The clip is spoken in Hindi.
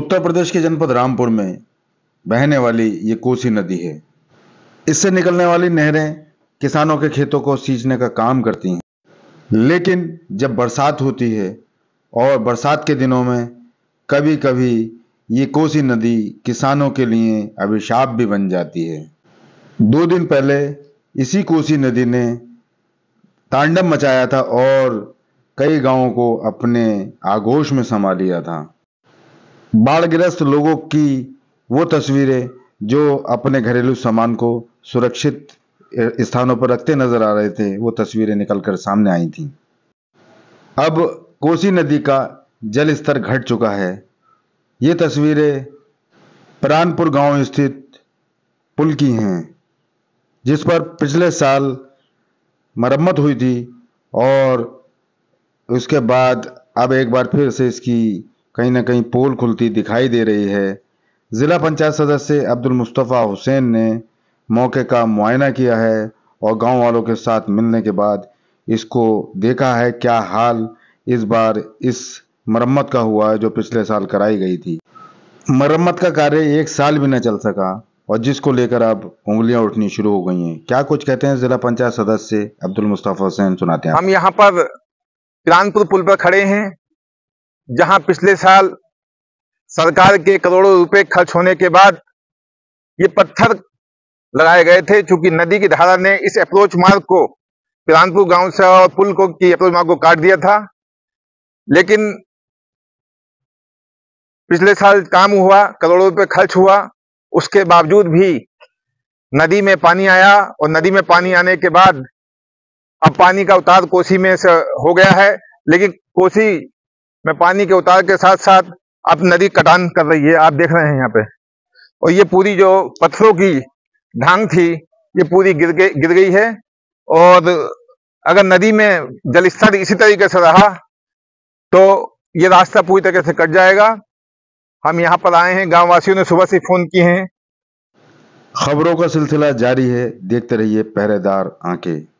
उत्तर प्रदेश के जनपद रामपुर में बहने वाली ये कोसी नदी है। इससे निकलने वाली नहरें किसानों के खेतों को सींचने का काम करती हैं, लेकिन जब बरसात होती है और बरसात के दिनों में कभी कभी ये कोसी नदी किसानों के लिए अभिशाप भी बन जाती है। 2 दिन पहले इसी कोसी नदी ने तांडव मचाया था और कई गांवों को अपने आगोश में समा लिया था। बाढ़ग्रस्त लोगों की वो तस्वीरें जो अपने घरेलू सामान को सुरक्षित स्थानों पर रखते नजर आ रहे थे, वो तस्वीरें निकलकर सामने आई थीं। अब कोसी नदी का जल स्तर घट चुका है। ये तस्वीरें प्राणपुर गांव स्थित पुल की हैं, जिस पर पिछले साल मरम्मत हुई थी और उसके बाद अब एक बार फिर से इसकी कहीं ना कहीं पोल खुलती दिखाई दे रही है। जिला पंचायत सदस्य अब्दुल मुस्तफ़ा हुसैन ने मौके का मुआयना किया है और गांव वालों के साथ मिलने के बाद इसको देखा है क्या हाल इस बार इस मरम्मत का हुआ है जो पिछले साल कराई गई थी। मरम्मत का कार्य 1 साल भी न चल सका और जिसको लेकर अब उंगलियां उठनी शुरू हो गई हैं। क्या कुछ कहते हैं जिला पंचायत सदस्य अब्दुल मुस्तफ़ा हुसैन, सुनाते हैं। हम यहाँ पर प्राणपुर पुल पर खड़े हैं, जहां पिछले साल सरकार के करोड़ों रुपए खर्च होने के बाद ये पत्थर लगाए गए थे। चूंकि नदी की धारा ने इस अप्रोच मार्ग को प्राणपुर गांव से और पुल को की अप्रोच मार्ग को काट दिया था, लेकिन पिछले साल काम हुआ, करोड़ों रुपए खर्च हुआ, उसके बावजूद भी नदी में पानी आया और नदी में पानी आने के बाद अब पानी का उतार कोसी में से हो गया है। लेकिन कोसी में पानी के उतार के साथ साथ अब नदी कटान कर रही है, आप देख रहे हैं यहाँ पे। और ये पूरी जो पत्थरों की ढांग थी ये पूरी गिर गई है और अगर नदी में जलस्तर इसी तरीके से रहा तो ये रास्ता पूरी तरीके से कट जाएगा। हम यहाँ पर आए हैं, गांव वासियों ने सुबह से फोन किए हैं। खबरों का सिलसिला जारी है, देखते रहिए पहरेदार आंखें।